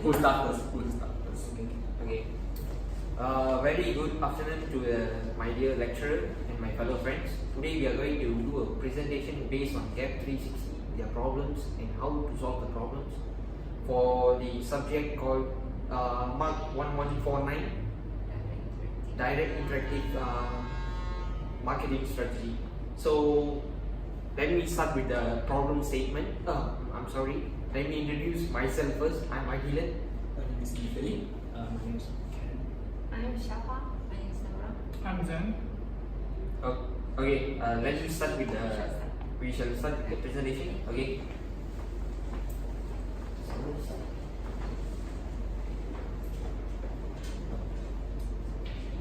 Who start first? Who start first? Okay. Very good afternoon to my dear lecturer and my fellow friends. Today we are going to do a presentation based on GAP 360, their problems and how to solve the problems for the subject called Mark 1149, Direct Interactive Marketing Strategy. So let me start with the problem statement. Let me introduce myself first. I'm Agilan. My name is Ifeli. My name is Ken. I am Shafa. I am Sarah. I'm Zen. Okay, let's start with we shall start with the presentation. Okay.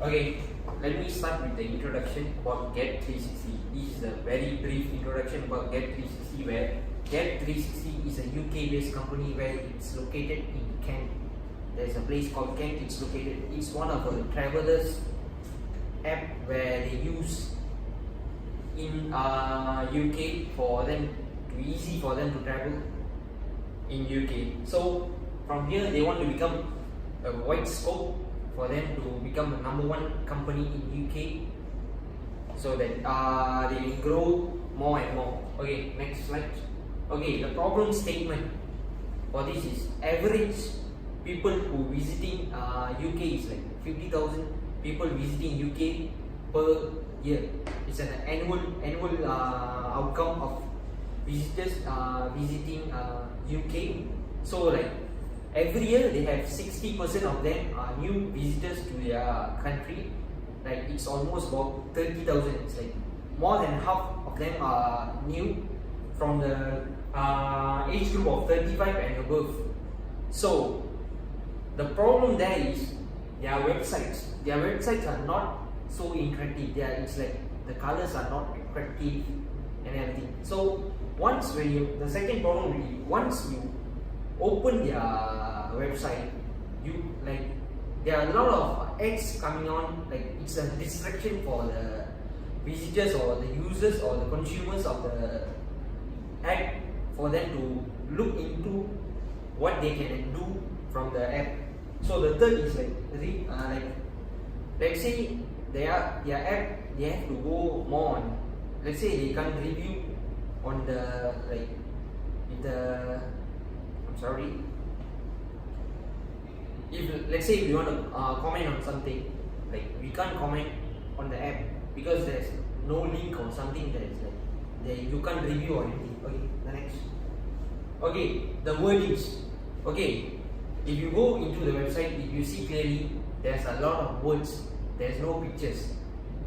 Okay, let me start with the introduction about GAP 360. This is a very brief introduction about GAP 360, where GAP 360 is a UK-based company where it's located in Kent. There's a place called Kent. It's one of a travelers app where they use in UK for them to easy for them to travel in UK. So from here they want to become a wide scope for them to become the #1 company in UK, so that they will grow more and more. Okay, next slide. Okay, the problem statement for this is average people who visiting UK is like 50,000 people visiting UK per year. It's an annual outcome of visitors visiting UK. So like every year they have 60% of them are new visitors to their country. Like it's almost about 30,000. It's like more than half of them are new from the age group of 35 and above. So the problem there is their websites are not so interactive. It's like the colors are not attractive and everything. So the second problem will be once you open their website, there are a lot of ads coming on. Like it's a distraction for the visitors or the users or the consumers of the app, for them to look into what they can do from the app. So the third is let's say their app, they have to go more on. Let's say they can't review on if let's say if you want to comment on something, like we can't comment on the app because there's no link or something that is you can't review or anything. Okay, the next. Okay, the wordings. Okay, if you go into the website, if you see clearly, there's a lot of words. There's no pictures,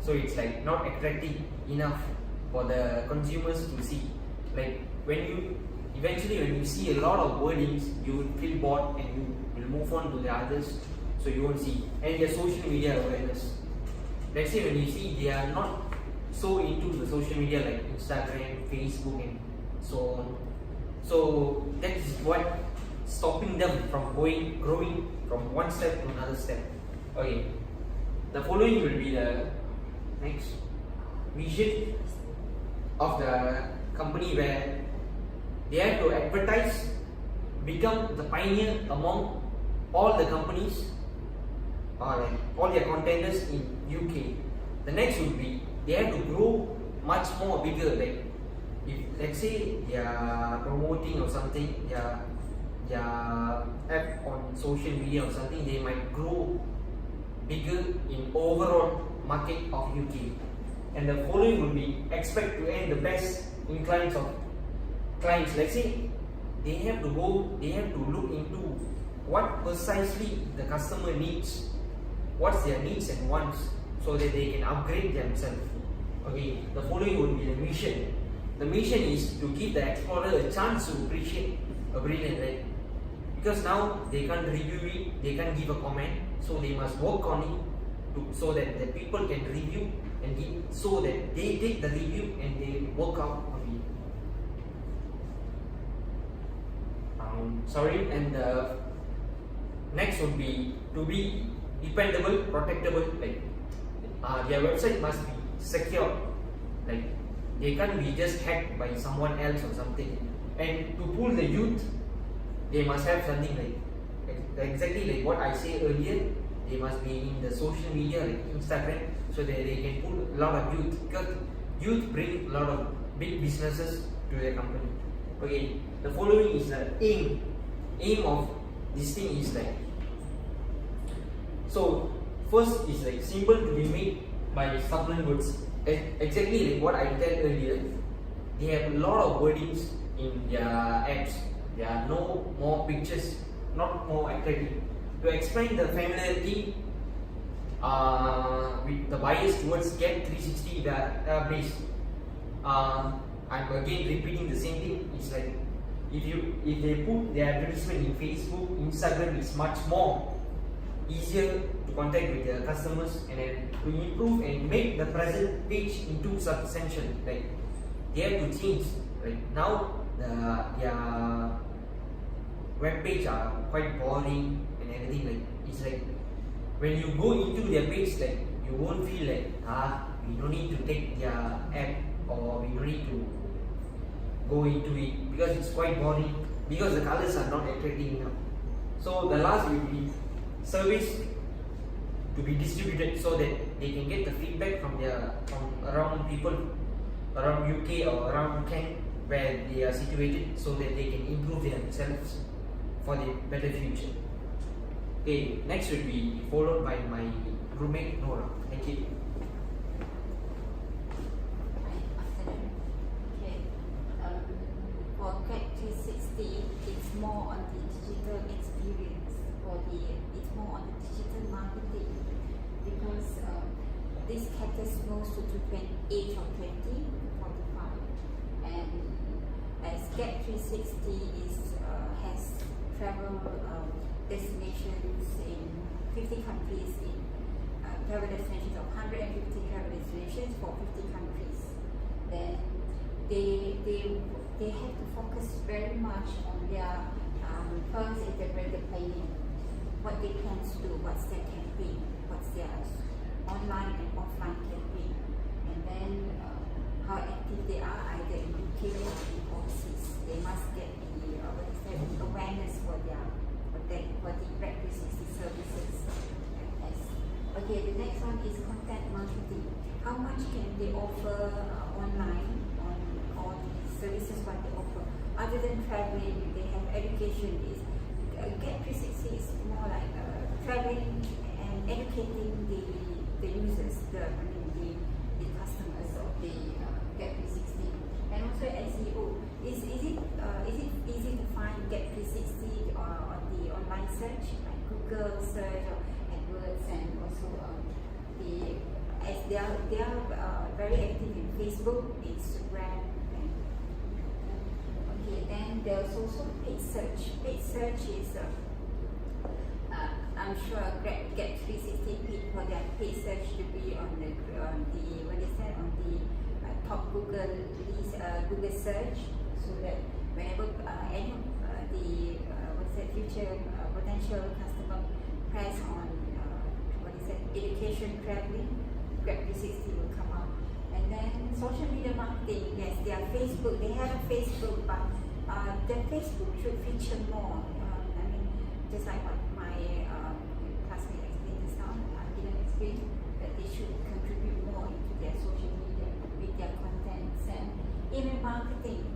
so it's like not attractive enough for the consumers to see. Like when you see a lot of wordings, you will feel bored and you will move on to the others, so you won't see. And the social media awareness. Let's say when you see they are not so into the social media like Instagram, Facebook and so on. So that is what stopping them from growing from one step to another step. Okay. The following will be the next vision of the company, where they have to advertise, become the pioneer among all the companies or all their contenders in UK. The next would be they have to grow much more bigger. Like if let's say they are promoting or something, their app on social media or something, they might grow bigger in overall market of UK. And the following will be expect to earn the best in clients. Let's say they have to look into what precisely the customer needs, what's their needs and wants, so that they can upgrade themselves. Okay, the following will be the mission. The mission is to give the explorer a chance to appreciate a brilliant red. Because now they can't review it, they can't give a comment, so they must work on it so that the people can review and so that they take the review and they work out on it. And the next would be to be dependable, protectable. Like their website must be secure. Like they can't be just hacked by someone else or something. And to pull the youth, they must have something like exactly like what I said earlier. They must be in the social media like Instagram, so that they can put a lot of youth, because youth bring a lot of big businesses to their company. Okay, the following is the aim of this thing is like, so first is like simple to be made by supplement words. Exactly like what I said earlier, they have a lot of wordings in their apps. There are no more pictures, not more attractive. To explain the familiarity with the bias towards Get 360 database, I'm again repeating the same thing. It's like if they put their advertisement in Facebook, Instagram, it's much more easier to contact with their customers, and then to improve and make the present page into substantial. Like they have to change. Like now their web page are quite boring and everything. Like it's like when you go into their page, like you won't feel like we don't need to take their app, or we don't need to go into it, because it's quite boring, because the colors are not attractive enough. So the last will be surveys to be distributed, so that they can get the feedback from around people around UK or around Kent where they are situated, so that they can improve themselves for the better future. Okay, next will be followed by my roommate Nora. Thank you. Afternoon. Okay. For Get 360, it's more on the digital experience. It's more on the digital marketing, because this caters most to the age of 20 to 45, and as Get 360 has travel destinations in 50 countries, in travel destinations of 150 travel destinations for 50 countries. Then they have to focus very much on their first integrated planning, what they plan to do, what's their campaign, what's their online and offline campaign, and then how active they are either in UK or in overseas. They must get the awareness for the Get 360 services. Yes. Okay, the next one is content marketing. How much can they offer online on all the services what they offer? Other than traveling, they have education. Get 360 is more like traveling and educating the users, the customers of the Get 360, and also SEO. Is it easy to find Get 360 on the online search, like Google search or AdWords, and also as they are very active in Facebook, Instagram, and okay. Then there's also paid search. Paid search is I'm sure Get 360 paid for their paid search to be on the top Google list, Google search, so that whenever any future potential customer press on education traveling, Get 360 will come up. And then social media marketing, yes, they have a Facebook, but the Facebook should feature more. Just like what my classmate explained just now, Didm explained, that they should contribute more into their social media with their contents. And email marketing,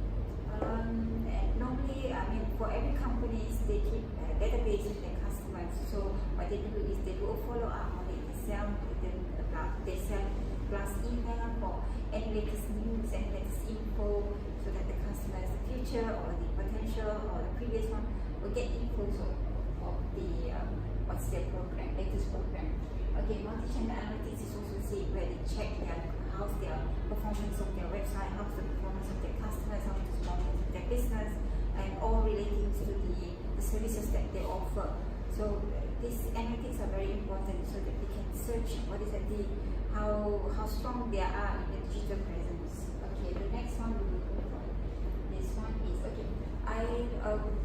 normally, for every company, they keep a database with their customers. So what they do is they do a follow up on it. They sell blast email for any latest news and latest info, so that the customers, the future or the potential or the previous one, will get info of the what's their program, latest program. Okay, multi-channel analytics is also see where they check how's their performance of their website, how's the performance of their customers, how's the performance of their business, and all relating to the services that they offer. So these analytics are very important, so that they can search how strong they are in the digital presence. Okay, the next one we will go for. This one is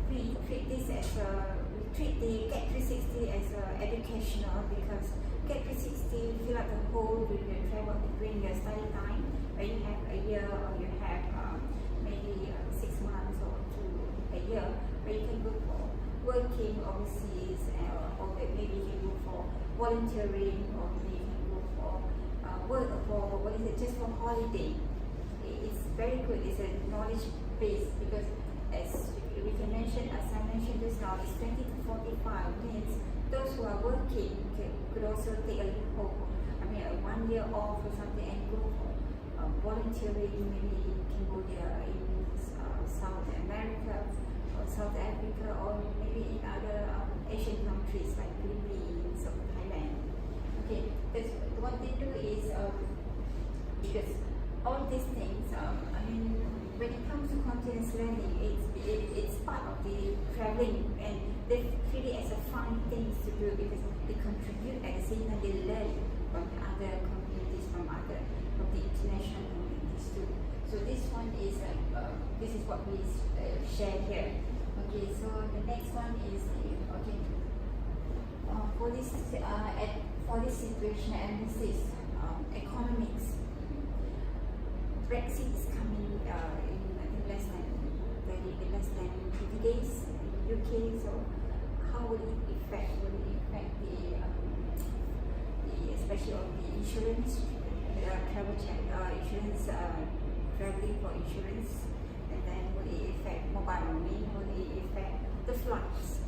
we treat the Get 360 as educational, because Get 360 fill up the hole during your travel, during your study time, where you have a year or you have maybe 6 months or a year, where you can go for working overseas, or maybe you can go for volunteering, or maybe you can go for work for just for holiday. It's very good. It's a knowledge base because as we can mention, as I mentioned just now, it's 20 to 45 means those who are working could also take a loophole. I mean, 1 year off or something and go for volunteering. Maybe you can go there in South America or South Africa, or maybe in other Asian countries like Philippines or Thailand. Okay, that's what they do is because all these things. I mean, when it comes to continuous learning, it's part of the traveling, and they feel it as a fun thing to do because they contribute at the same time they learn from the other communities, from the international communities too. So this one is this is what we share here. Okay, so the next one is okay for this situational analysis, economics. Brexit is coming in I think less than 50 days in the UK. So how will it affect? Will it affect the especially on the insurance, travel check, insurance, traveling for insurance, and then will it affect mobile money? Will it affect the flights?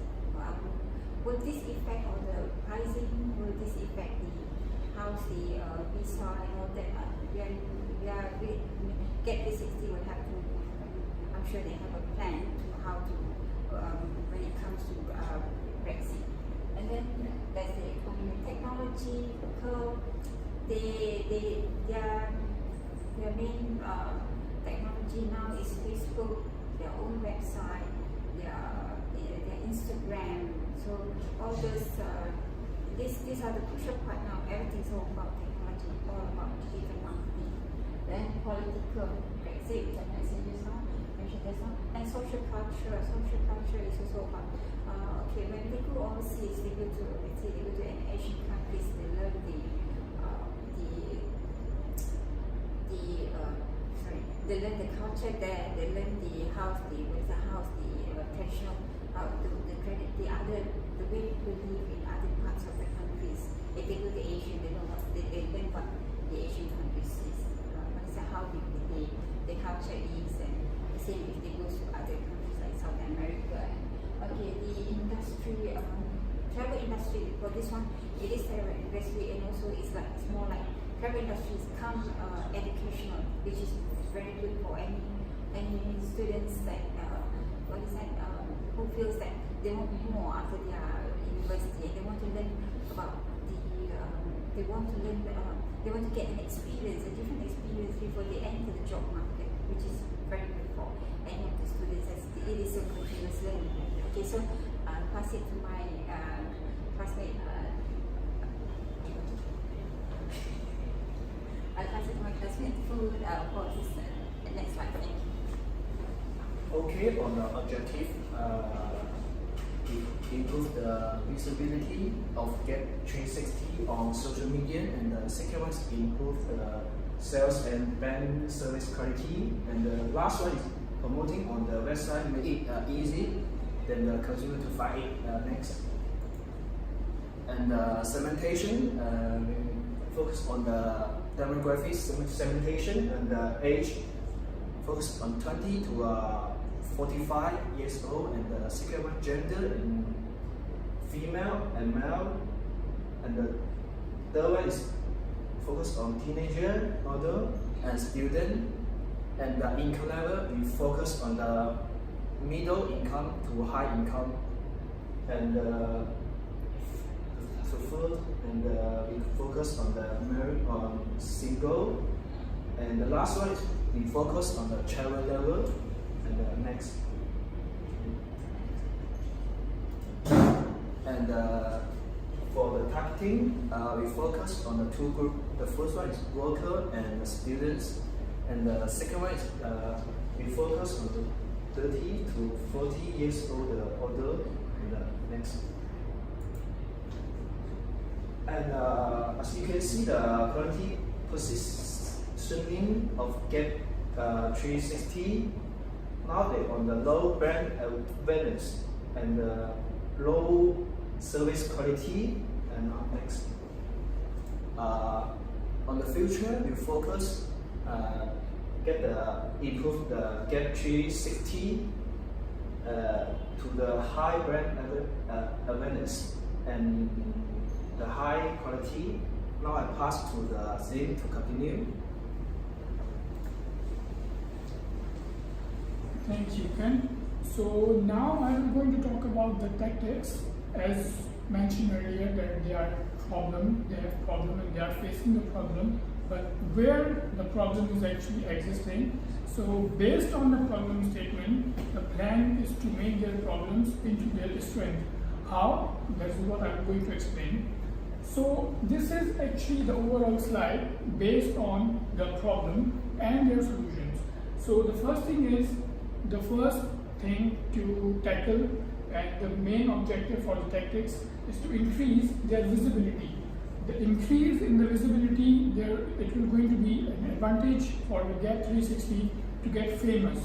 Will this affect on the pricing? Will this affect the visa and all that? We get this 60 will have to. I'm sure they have a plan to how to when it comes to Brexit. And then there's the technology curve. Their main technology now is Facebook, their own website, their Instagram. So all those these are the crucial part now. Everything's all about technology, all about digital marketing. Then political, Brexit, which I mentioned just now, and social culture. Social culture is also about okay, when they go overseas, they go to an Asian countries, they learn they learn the culture there, they learn the traditional, the way people live in other parts of the countries. If they go to Asia, they know they learn what the Asian countries is, how the culture is, and the same if they go to other countries like South America. Okay, the industry, travel industry, for this one, it is travel industry, and also it's more like travel industries come educational, which is very good for any students that who feels that they want more after their university, and they want to learn about they want to get an experience, a different experience before they enter the job market, which is very good for any of the students, as it is a continuous learning. Okay, so I'll pass it to my classmate. I'll pass it to my classmate for this next slide. Thank you. Okay, on the objective, improve the visibility of Get 360 on social media, and the second one is improve the sales and brand service quality, and the last one is promoting on the website, make it easy, then the consumer to find it next. And segmentation, we focus on the demographics segmentation, and the age focus on 20 to 45 years old, and the second one gender and female and male, and the third one is focused on teenager, adult, and student, and the income level we focus on the middle income to high income, and the food, and we focus on the married or single, and the last one is we focus on the travel level. And next, and for the targeting, we focus on the two groups. The first one is worker and the students, and the second one is we focus on the 30 to 40 years old older. And the next, and as you can see, the quality positioning of Get 360. Now they on the low brand awareness, and low service quality. And now next. On the future, we focus improve the Get 360 to the high brand awareness and the high quality. Now I pass to the Didm to continue. Thank you, Ken. So now I'm going to talk about the tactics. As mentioned earlier, that they have problem and they are facing the problem, but where the problem is actually existing. So based on the problem statement, the plan is to make their problems into their strength. How? That is what I'm going to explain. So this is actually the overall slide based on the problem and their solutions. So the first thing to tackle and the main objective for the tactics is to increase their visibility. The increase in the visibility, it will going to be an advantage for the Get 360 to get famous.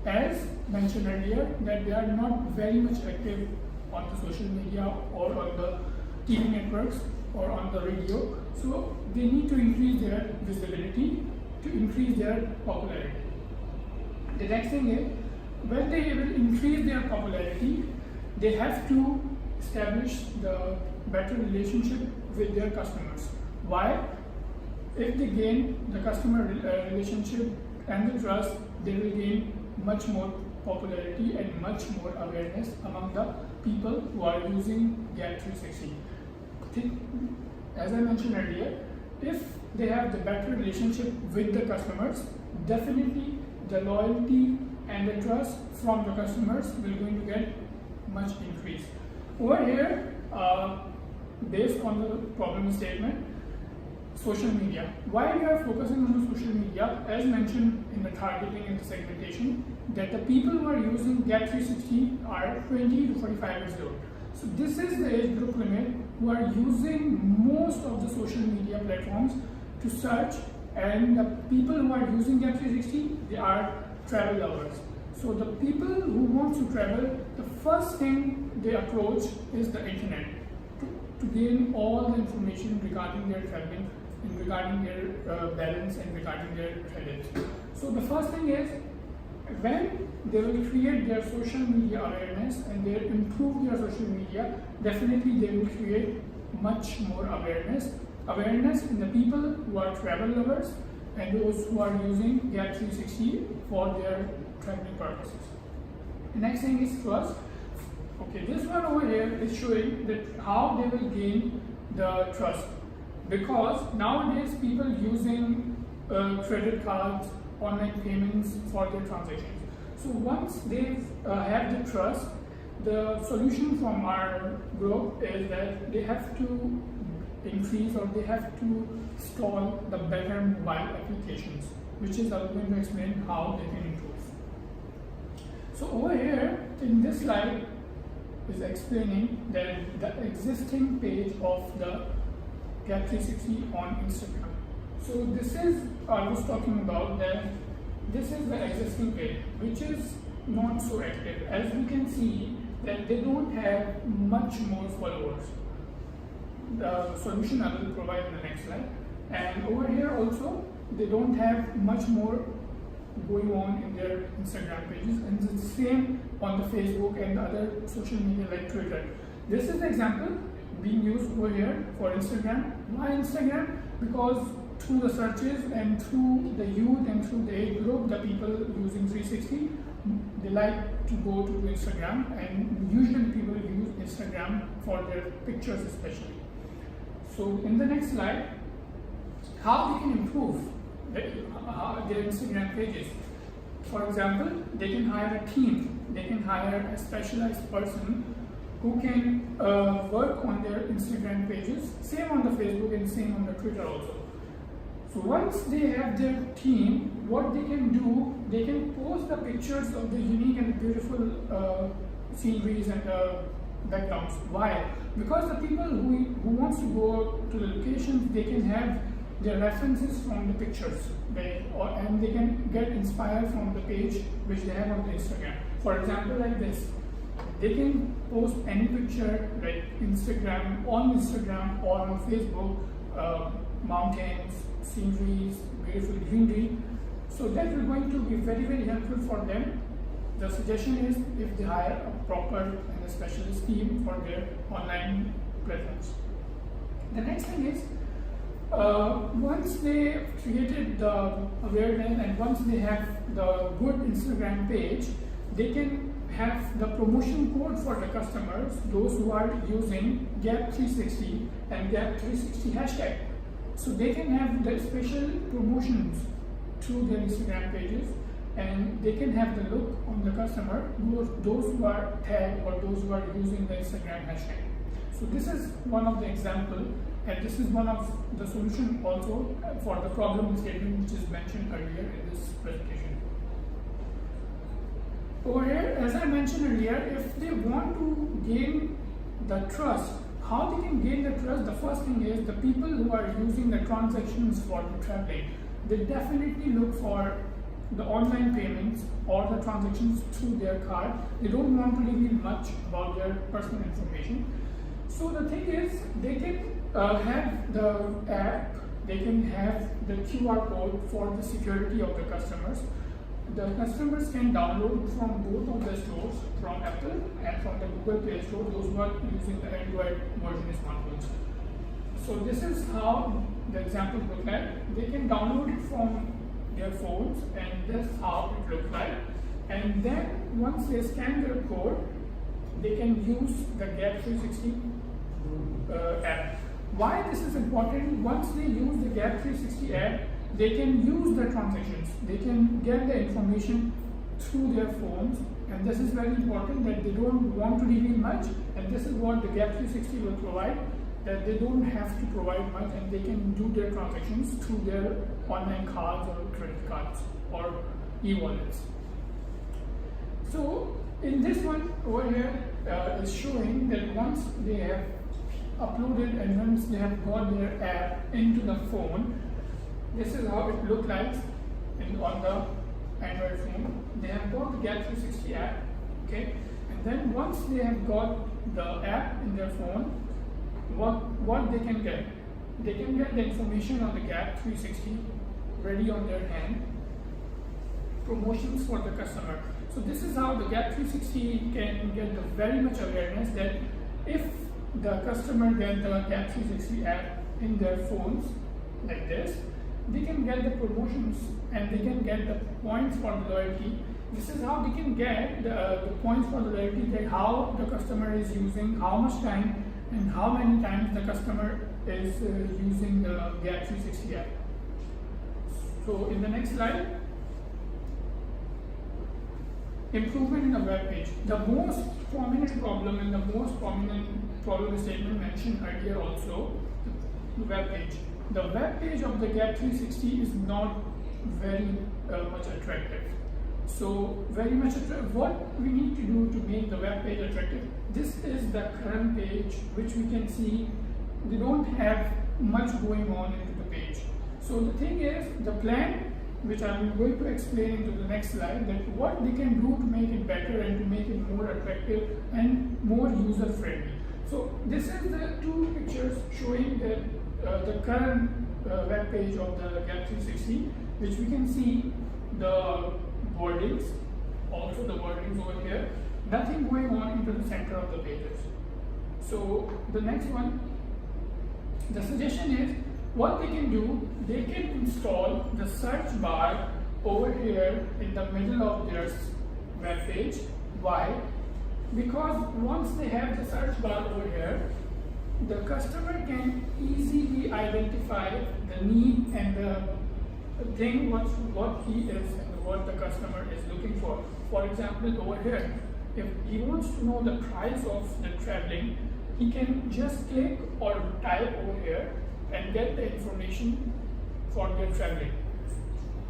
As mentioned earlier, that they are not very much active on the social media or on the TV networks or on the radio. So they need to increase their visibility to increase their popularity. The next thing is, when they will increase their popularity, they have to establish the better relationship with their customers. Why? If they gain the customer relationship and the trust, they will gain much more popularity and much more awareness among the people who are using Get 360. As I mentioned earlier, if they have the better relationship with the customers, definitely the loyalty and the trust from the customers will going to get much increase. Over here, based on the problem statement, social media. Why we are focusing on the social media? As mentioned in the targeting and the segmentation, that the people who are using Get 360 are 20 to 45 years old. So this is the age group limit who are using most of the social media platforms to search, and the people who are using Get 360, they are travel lovers. So the people who want to travel, the first thing they approach is the internet to gain all the information regarding their traveling and regarding their balance and regarding their credit. So the first thing is, when they will create their social media awareness and they improve their social media, definitely they will create much more awareness in the people who are travel lovers and those who are using Get 360 for their traveling purposes. The next thing is trust. Okay, this one over here is showing that how they will gain the trust, because nowadays people using credit cards, online payments for their transactions. So once they have the trust, the solution from our group is that they have to increase or they have to install the better mobile applications, which is I'm going to explain how they can improve. So over here in this slide is explaining that the existing page of the Get 360 on Instagram. So this is, I was talking about that this is the existing page, which is not so active. As we can see that they don't have much more followers. The solution I will provide in the next slide. And over here also, they don't have much more going on in their Instagram pages, and it's the same on the Facebook and other social media like Twitter. This is the example being used over here for Instagram. Why Instagram? Because through the searches and through the youth and through the age group, the people using 360, they like to go to Instagram, and usually people use Instagram for their pictures especially. So in the next slide, how they can improve their Instagram pages. For example, they can hire a team, they can hire a specialized person who can work on their Instagram pages, same on the Facebook and same on the Twitter also. So once they have their team, what they can do, they can post the pictures of the unique and beautiful sceneries and backgrounds. Why? Because the people who wants to go to the locations, they can have their references from the pictures, and they can get inspired from the page which they have on the Instagram. For example, like this. They can post any picture like on Instagram or on Facebook, mountains, sceneries, beautiful greenery. So that is going to be very, very helpful for them. The suggestion is if they hire a proper and a specialist team for their online presence. The next thing is, once they created the awareness and once they have the good Instagram page, they can have the promotion code for the customers, those who are using Gap360 and Gap360 hashtag. So they can have the special promotions through their Instagram pages, and they can have the look on the customer, those who are tagged or those who are using the Instagram hashtag. So this is one of the example, and this is one of the solution also for the problem statement which is mentioned earlier in this presentation. Over here, as I mentioned earlier, if they want to gain the trust, how they can gain the trust? The first thing is the people who are using the transactions for the traveling, they definitely look for the online payments or the transactions through their card. They don't want to reveal much about their personal information. So the thing is, they can have the app, they can have the QR code for the security of the customers. The customers can download from both of the stores, from Apple and from the Google Play Store, those who are using the Android version smartphones. So this is how the example looks like. They can download it from their phones, and this is how it looks like. And then once they scan their code, they can use the Gap360 app. Why this is important? Once they use the Gap360 app, they can use the transactions. They can get the information through their phones, and this is very important that they don't want to reveal much, and this is what the Gap360 will provide, that they don't have to provide much and they can do their transactions through their online cards or credit cards or e-wallets. So in this one over here is showing that once they have uploaded and once they have got their app into the phone, this is how it looks like on the Android phone. They have got the Gap360 app, okay, and then once they have got the app in their phone, what they can get? They can get the information on the Gap360 ready on their hand, promotions for the customer. So this is how the Gap360 can get the very much awareness that if the customer get the Gap360 app in their phones like this, they can get the promotions and they can get the points for the loyalty. This is how they can get the points for the loyalty, that how the customer is using, how much time and how many times the customer is using the Gap360 app. So in the next slide, improvement in the web page. The most prominent problem and the most prominent problem statement mentioned earlier also, the web page. The web page of the Gap360 is not very much attractive. So very much what we need to do to make the web page attractive. This is the current page which we can see they don't have much going on into the page. So the thing is, the plan which I am going to explain into the next slide, that what they can do to make it better and to make it more attractive and more user friendly. So this is the two pictures showing the current web page of the Gap360, which we can see the wordings, also the wordings over here, nothing going on into the center of the pages. So the next one, the suggestion is, what they can do, they can install the search bar over here in the middle of their web page. Why? Because once they have the search bar over here, the customer can easily identify the need and the thing what he is and what the customer is looking for. For example, over here, if he wants to know the price of the traveling, he can just click or type over here and get the information for their traveling.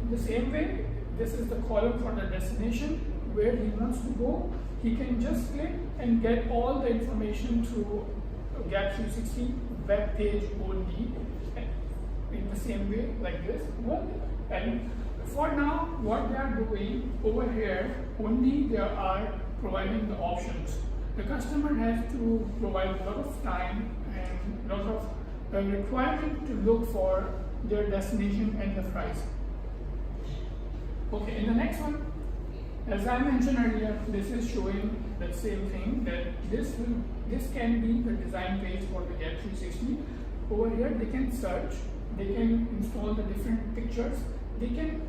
In the same way, this is the column for the destination where he wants to go. He can just click and get all the information through Gap360 web page only, in the same way like this. And for now, what they are doing over here, only they are providing the options. the customer has to provide a lot of time and a lot of requirement to look for their destination and the price. Okay, in the next one, as I mentioned earlier, this is showing the same thing, that this can be the design page for the Gap 360. Over here they can search, they can install the different pictures, they can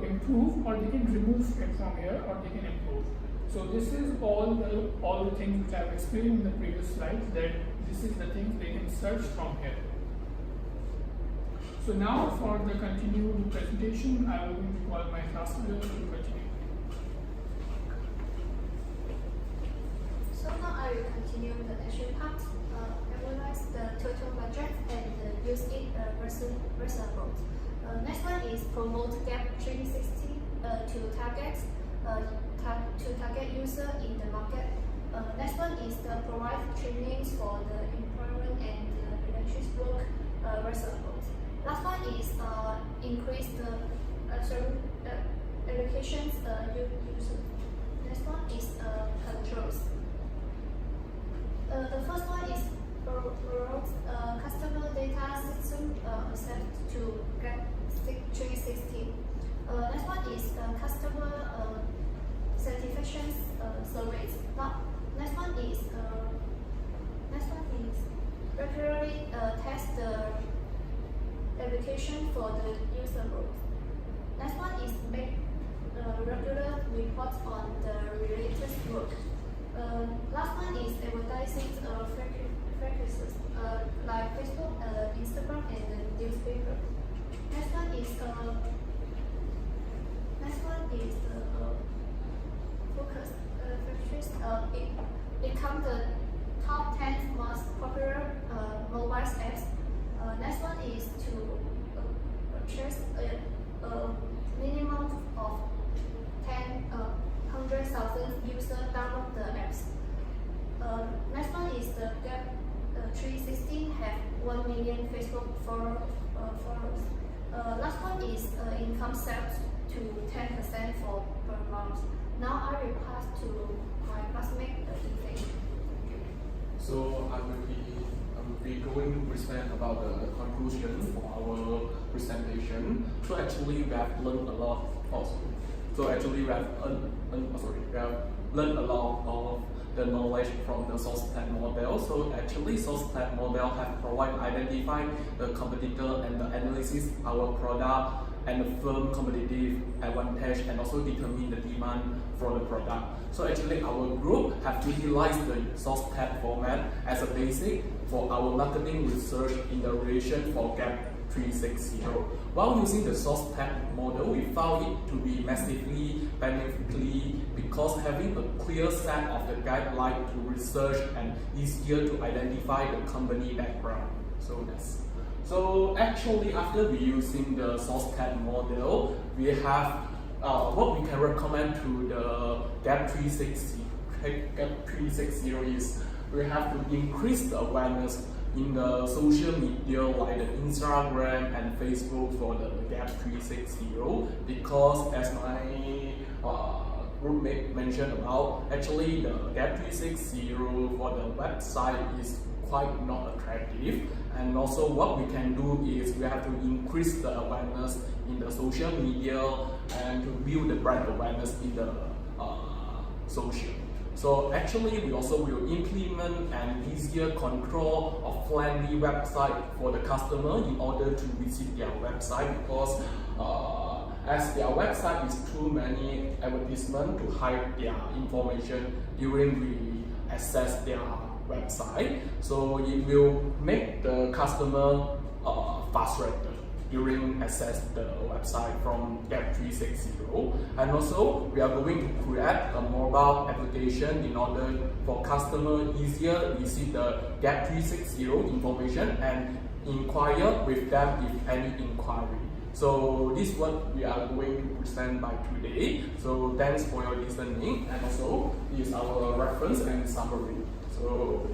improve or they can remove it from here, or they can improve. So this is all the things which I have explained in the previous slides, that this is the things they can search from here. So now for the continued presentation, I will call my class leader to continue. So now I will continue the action part. Analyze the total budget and use it versatile. Next one is promote Gap 360 to target user in the market. Next one is the provide trainings for the employment and electric work versatile. Last one is increase the allocations user. Next one is controls. The first one is customer data system set to Gap 360. Next one is customer satisfaction surveys. Next one is regularly test the application for the user group. Next one is make regular reports on the related work. Last one is advertising practices like Facebook, Instagram, and newspaper. Next one is focus factories. It comes the top 10 most popular mobile apps. Next one is to purchase a minimum of 100,000 users download the apps. Next one is the Gap 360 have 1 million Facebook followers. Last one is income sales to 10% for per month. Now I will pass to my classmate Ethan. So I will be going to present about the conclusion for our presentation. So actually we have learned a lot also. So actually we have learned a lot of the knowledge from the source type model. So actually source type model have identified the competitor and the analysis our product and the firm competitive advantage, and also determine the demand for the product. So actually our group have utilized the source tag format as a basic for our marketing research iteration for Gap 360. While using the source tag model, we found it to be massively beneficial because having a clear set of the guidelines to research and easier to identify the company background. So actually after we using the source tag model, we have what we can recommend to the Gap 360. Gap 360 is we have to increase the awareness in the social media like the Instagram and Facebook for the Gap 360, because as my roommate mentioned about, actually the Gap 360 for the website is quite not attractive, and also what we can do is we have to increase the awareness in the social media and to build the brand awareness in the social. So actually we also will implement an easier control of friendly website for the customer in order to visit their website, because as their website is too many advertisements to hide their information during we access their website, so it will make the customer frustrated during access the website from Gap 360. And also we are going to create a mobile application in order for customer easier visit the Gap 360 information and inquire with them if any inquiry. So this is what we are going to present by today. So thanks for your listening, and also is our reference and summary. So